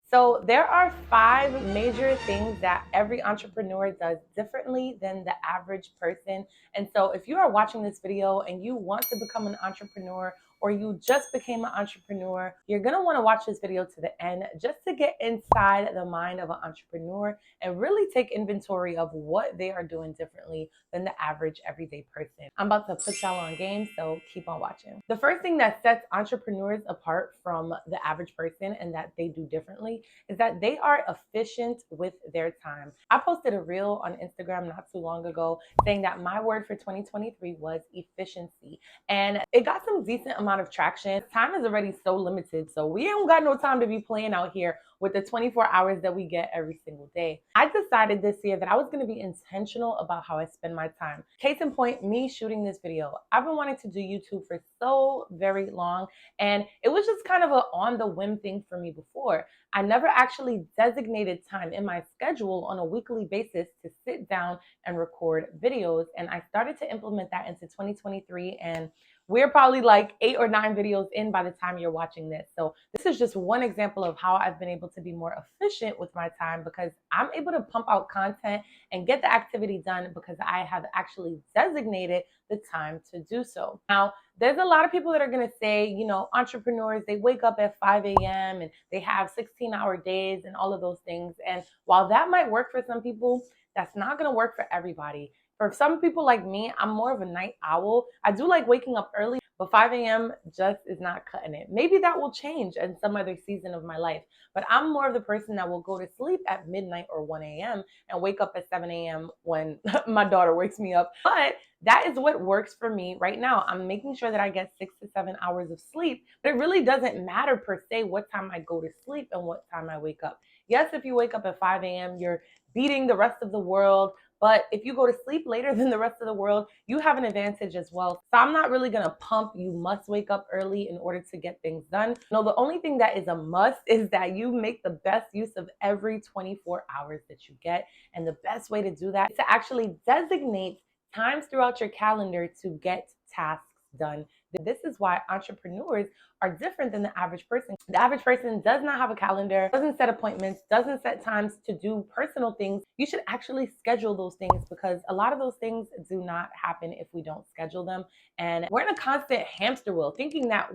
So there are 5 major things that every entrepreneur does differently than the average person. And so if you are watching this video and you want to become an entrepreneur or you just became an entrepreneur, you're going to want to watch this video to the end just to get inside the mind of an entrepreneur and really take inventory of what they are doing differently than the average everyday person. I'm about to put y'all on game, so keep on watching. The first thing that sets entrepreneurs apart from the average person and that they do differently is that they are efficient with their time. I posted a reel on Instagram not too long ago saying that my word for 2023 was efficiency. And it got some decent amount of traction. Time is already so limited, so we ain't got no time to be playing out here with the 24 hours that we get every single day. I decided this year that I was going to be intentional about how I spend my time. Case in point, me shooting this video. I've been wanting to do YouTube for so very long, and it was just kind of an on the whim thing for me before. I never actually designated time in my schedule on a weekly basis to sit down and record videos, and I started to implement that into 2023, and we're probably like 8 or 9 videos in by the time you're watching this. So this is just one example of how I've been able to be more efficient with my time because I'm able to pump out content and get the activity done because I have actually designated the time to do so. Now, there's a lot of people that are going to say, entrepreneurs, they wake up at 5 a.m. and they have 16-hour days and all of those things. And while that might work for some people, that's not going to work for everybody. For some people like me, I'm more of a night owl. I do like waking up early, but 5 a.m. just is not cutting it. Maybe that will change in some other season of my life, but I'm more of the person that will go to sleep at midnight or 1 a.m. and wake up at 7 a.m. when my daughter wakes me up. But that is what works for me right now. I'm making sure that I get 6 to 7 hours of sleep, but it really doesn't matter per se what time I go to sleep and what time I wake up. Yes, if you wake up at 5 a.m., you're beating the rest of the world. But if you go to sleep later than the rest of the world, you have an advantage as well. So I'm not really going to pump you must wake up early in order to get things done. No, the only thing that is a must is that you make the best use of every 24 hours that you get. And the best way to do that is to actually designate times throughout your calendar to get tasks done. This is why entrepreneurs are different than the average person. The average person does not have a calendar, doesn't set appointments, doesn't set times to do personal things. You should actually schedule those things because a lot of those things do not happen if we don't schedule them. And we're in a constant hamster wheel thinking that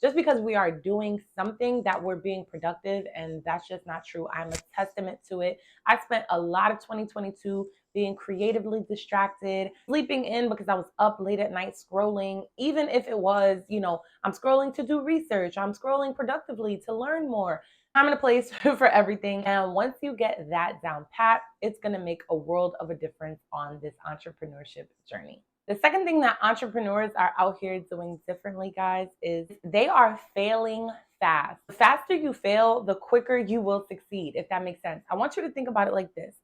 just because we are doing something that we're being productive, and that's just not true. I'm a testament to it. I spent a lot of 2022 being creatively distracted, sleeping in because I was up late at night scrolling, even if it was, I'm scrolling to do research, I'm scrolling productively to learn more. Time and a place for everything. And once you get that down pat, it's going to make a world of a difference on this entrepreneurship journey. The second thing that entrepreneurs are out here doing differently, guys, is they are failing fast. The faster you fail, the quicker you will succeed, if that makes sense. I want you to think about it like this.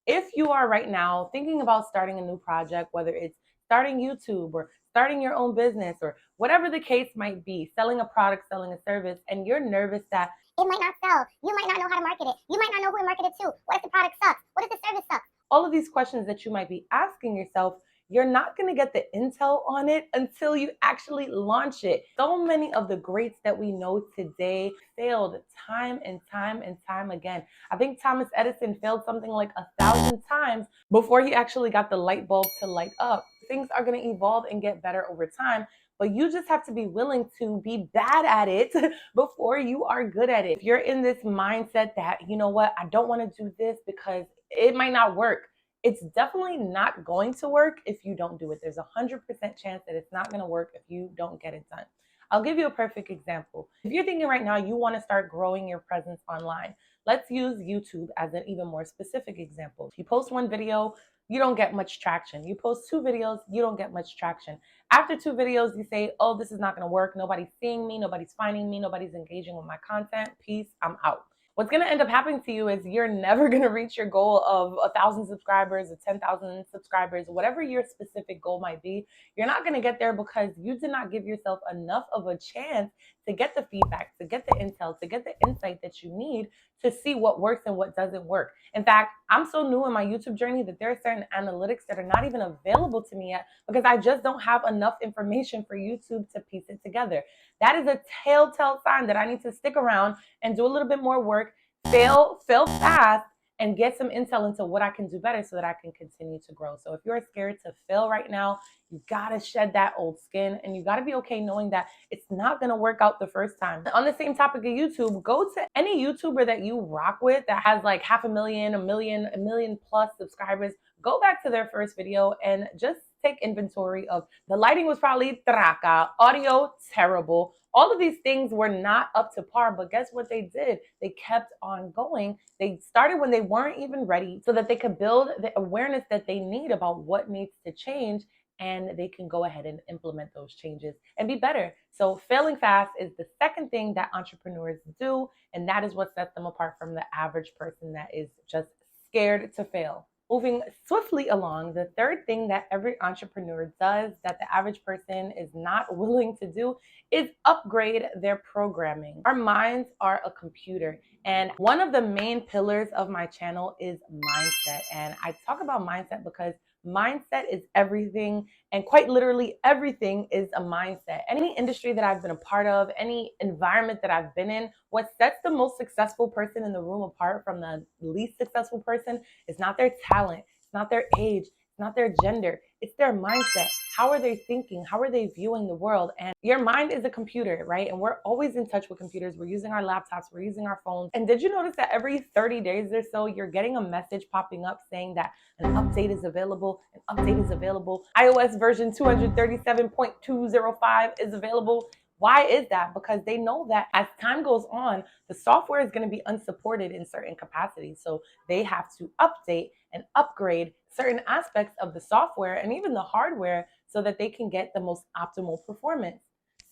If you are right now thinking about starting a new project, whether it's starting YouTube or starting your own business or whatever the case might be, selling a product, selling a service, and you're nervous that it might not sell, you might not know how to market it, you might not know who to market it to, what if the product sucks, what if the service sucks? All of these questions that you might be asking yourself, you're not going to get the intel on it until you actually launch it. So many of the greats that we know today failed time and time and time again. I think Thomas Edison failed something like 1,000 times before he actually got the light bulb to light up. Things are going to evolve and get better over time, but you just have to be willing to be bad at it before you are good at it. If you're in this mindset that, I don't want to do this because it might not work, it's definitely not going to work if you don't do it. There's 100% chance that it's not going to work if you don't get it done. I'll give you a perfect example. If you're thinking right now you want to start growing your presence online, let's use YouTube as an even more specific example. If you post one video, you don't get much traction. You post 2 videos, you don't get much traction. After 2 videos, you say, oh, this is not going to work. Nobody's seeing me. Nobody's finding me. Nobody's engaging with my content. Peace. I'm out. What's going to end up happening to you is you're never going to reach your goal of 1,000 subscribers or 10,000 subscribers, whatever your specific goal might be. You're not going to get there because you did not give yourself enough of a chance to get the feedback, to get the intel, to get the insight that you need to see what works and what doesn't work. In fact, I'm so new in my YouTube journey that there are certain analytics that are not even available to me yet because I just don't have enough information for YouTube to piece it together. That is a telltale sign that I need to stick around and do a little bit more work, fail fast, and get some intel into what I can do better so that I can continue to grow. So if you're scared to fail right now, you gotta shed that old skin, and you gotta be okay knowing that it's not gonna work out the first time. On the same topic of YouTube, go to any YouTuber that you rock with that has like 500,000, a million plus subscribers. Go back to their first video and just take inventory of the lighting was probably traca, audio terrible. All of these things were not up to par, but guess what they did? They kept on going. They started when they weren't even ready so that they could build the awareness that they need about what needs to change, and they can go ahead and implement those changes and be better. So failing fast is the second thing that entrepreneurs do, and that is what sets them apart from the average person that is just scared to fail. Moving swiftly along, the third thing that every entrepreneur does that the average person is not willing to do is upgrade their programming. Our minds are a computer, and one of the main pillars of my channel is mindset. And I talk about mindset because mindset is everything, and quite literally everything is a mindset. Any industry that I've been a part of, any environment that I've been in, what sets the most successful person in the room apart from the least successful person is not their talent, it's not their age, it's not their gender, it's their mindset. How are they thinking? How are they viewing the world? And your mind is a computer, right? And we're always in touch with computers. We're using our laptops, we're using our phones. And did you notice that every 30 days or so, you're getting a message popping up saying that an update is available, an update is available, iOS version 237.205 is available? Why is that? Because they know that as time goes on, the software is going to be unsupported in certain capacities. So they have to update and upgrade certain aspects of the software and even the hardware so that they can get the most optimal performance.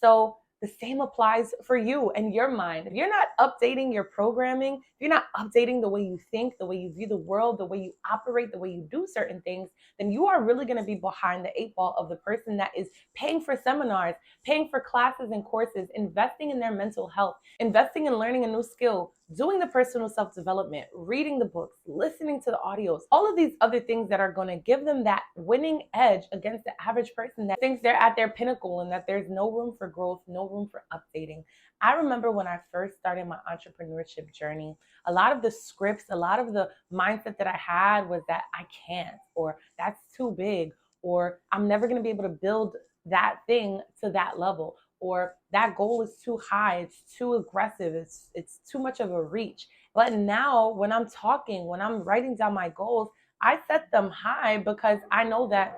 So the same applies for you and your mind. If you're not updating your programming, if you're not updating the way you think, the way you view the world, the way you operate, the way you do certain things, then you are really going to be behind the eight ball of the person that is paying for seminars, paying for classes and courses, investing in their mental health, investing in learning a new skill, doing the personal self-development, reading the books, listening to the audios, all of these other things that are going to give them that winning edge against the average person that thinks they're at their pinnacle and that there's no room for growth, no room for updating. I remember when I first started my entrepreneurship journey, a lot of the scripts, a lot of the mindset that I had was that I can't, or that's too big, or I'm never going to be able to build that thing to that level, or that goal is too high, it's too aggressive, it's too much of a reach. But now when I'm talking, when I'm writing down my goals, I set them high because I know that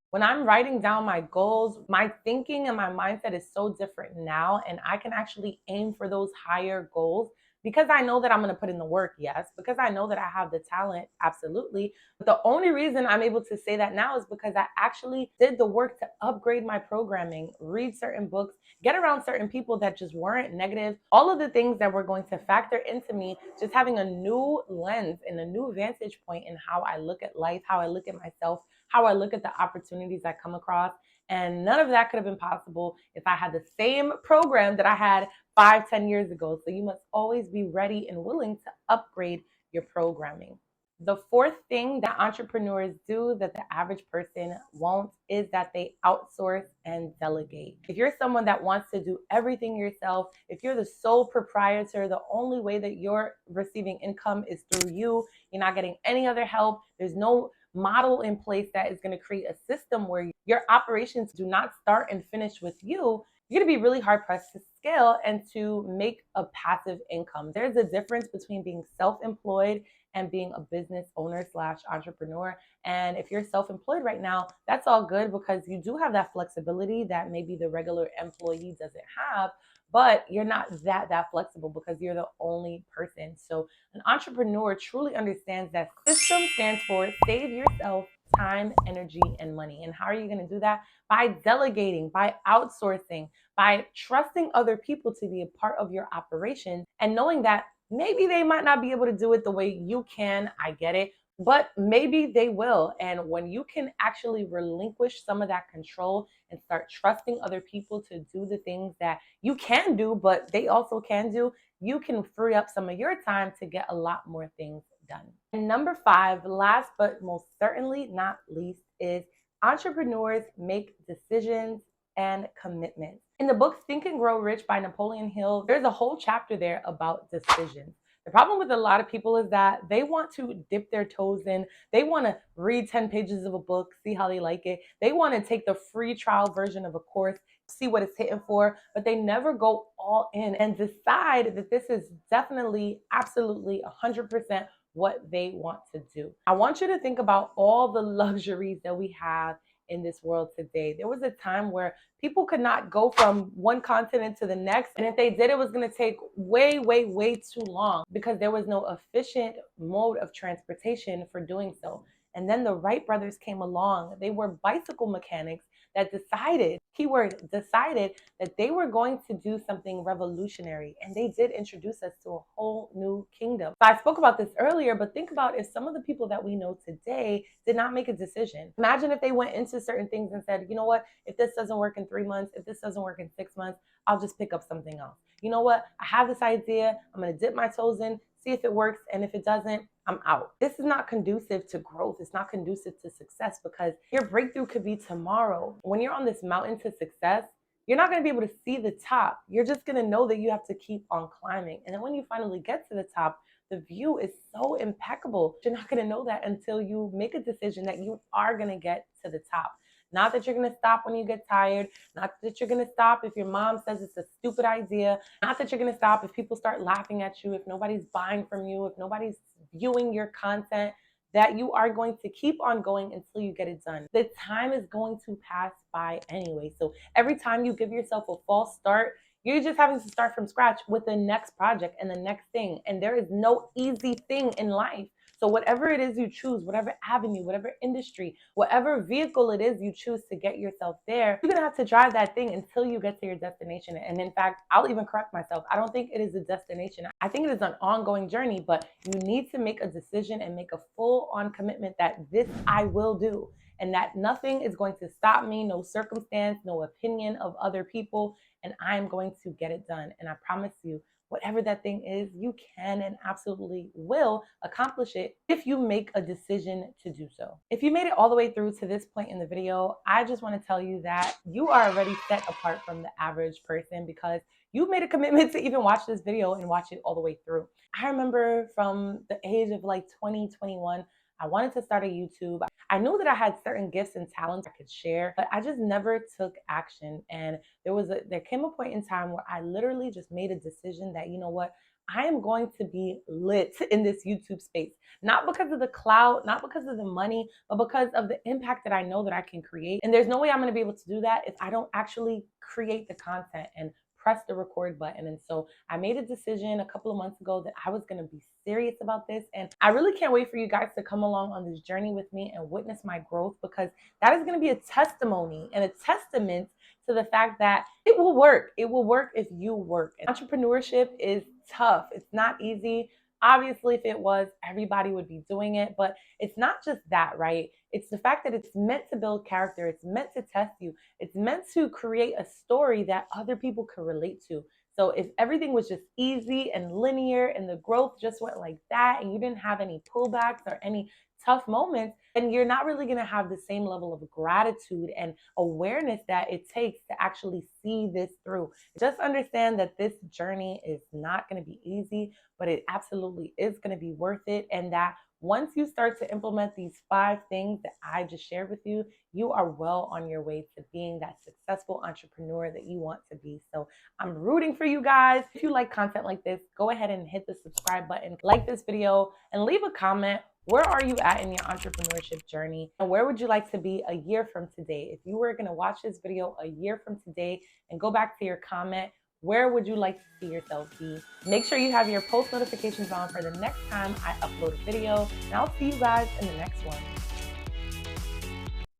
when I'm writing down my goals, my thinking and my mindset is so different now, and I can actually aim for those higher goals because I know that I'm going to put in the work, yes, because I know that I have the talent, absolutely. But the only reason I'm able to say that now is because I actually did the work to upgrade my programming, read certain books, get around certain people that just weren't negative. All of the things that were going to factor into me just having a new lens and a new vantage point in how I look at life, how I look at myself, how I look at the opportunities I come across. And none of that could have been possible if I had the same program that I had 5, 10 years ago. So you must always be ready and willing to upgrade your programming. The fourth thing that entrepreneurs do that the average person won't is that they outsource and delegate. If you're someone that wants to do everything yourself, if you're the sole proprietor, the only way that you're receiving income is through you, you're not getting any other help, there's no model in place that is going to create a system where your operations do not start and finish with you, you're going to be really hard pressed to scale and to make a passive income. There's a difference between being self-employed and being a business owner slash entrepreneur. And if you're self-employed right now, that's all good because you do have that flexibility that maybe the regular employee doesn't have, but you're not that flexible because you're the only person. So an entrepreneur truly understands that system stands for save yourself time, energy, and money. And how are you going to do that? By delegating, by outsourcing, by trusting other people to be a part of your operation and knowing that maybe they might not be able to do it the way you can. I get it. But maybe they will. And when you can actually relinquish some of that control and start trusting other people to do the things that you can do, but they also can do, you can free up some of your time to get a lot more things done. And number 5, last but most certainly not least, is entrepreneurs make decisions and commitments. In the book Think and Grow Rich by Napoleon Hill, there's a whole chapter there about decisions. The problem with a lot of people is that they want to dip their toes in. They want to read 10 pages of a book, see how they like it. They want to take the free trial version of a course, see what it's hitting for, but they never go all in and decide that this is definitely, absolutely 100% what they want to do. I want you to think about all the luxuries that we have in this world today. There was a time where people could not go from one continent to the next. And if they did, it was going to take way, way, way too long because there was no efficient mode of transportation for doing so. And then the Wright brothers came along. They were bicycle mechanics that decided, keyword, decided that they were going to do something revolutionary. And they did introduce us to a whole new kingdom. So I spoke about this earlier, but think about if some of the people that we know today did not make a decision. Imagine if they went into certain things and said, you know what, if this doesn't work in 3 months, if this doesn't work in 6 months, I'll just pick up something else. You know what, I have this idea, I'm going to dip my toes in, see if it works, and if it doesn't, I'm out. This is not conducive to growth. It's not conducive to success because your breakthrough could be tomorrow. When you're on this mountain to success, you're not going to be able to see the top. You're just going to know that you have to keep on climbing. And then when you finally get to the top, the view is so impeccable. You're not going to know that until you make a decision that you are going to get to the top. Not that you're going to stop when you get tired. Not that you're going to stop if your mom says it's a stupid idea. Not that you're going to stop if people start laughing at you, if nobody's buying from you, if nobody's viewing your content. That you are going to keep on going until you get it done. The time is going to pass by anyway. So every time you give yourself a false start, you're just having to start from scratch with the next project and the next thing. And there is no easy thing in life. So whatever it is you choose, whatever avenue, whatever industry, whatever vehicle it is you choose to get yourself there, you're going to have to drive that thing until you get to your destination. And in fact, I'll even correct myself. I don't think it is a destination. I think it is an ongoing journey, but you need to make a decision and make a full-on commitment that this I will do. And that nothing is going to stop me, no circumstance, no opinion of other people, and I'm going to get it done. And I promise you, whatever that thing is, you can and absolutely will accomplish it if you make a decision to do so. If you made it all the way through to this point in the video, I just want to tell you that you are already set apart from the average person because you made a commitment to even watch this video and watch it all the way through. I remember from the age of like 20, 21, I wanted to start a YouTube. I knew that I had certain gifts and talents I could share, but I just never took action. And there came a point in time where I literally just made a decision that, you know what, I am going to be lit in this YouTube space, not because of the clout, not because of the money, but because of the impact that I know that I can create. And there's no way I'm going to be able to do that if I don't actually create the content and press the record button. And so I made a decision a couple of months ago that I was going to be serious about this. And I really can't wait for you guys to come along on this journey with me and witness my growth, because that is going to be a testimony and a testament to the fact that it will work. It will work if you work. And entrepreneurship is tough. It's not easy. Obviously, if it was, everybody would be doing it, but it's not just that, right? It's the fact that it's meant to build character. It's meant to test you. It's meant to create a story that other people can relate to. So if everything was just easy and linear and the growth just went like that and you didn't have any pullbacks or any tough moments, then you're not really going to have the same level of gratitude and awareness that it takes to actually see this through. Just understand that this journey is not going to be easy, but it absolutely is going to be worth it. And that once you start to implement these 5 things that I just shared with you, you are well on your way to being that successful entrepreneur that you want to be. So I'm rooting for you guys. If you like content like this, go ahead and hit the subscribe button, like this video, and leave a comment. Where are you at in your entrepreneurship journey? And where would you like to be a year from today? If you were going to watch this video a year from today and go back to your comment, where would you like to see yourself be? Make sure you have your post notifications on for the next time I upload a video. And I'll see you guys in the next one.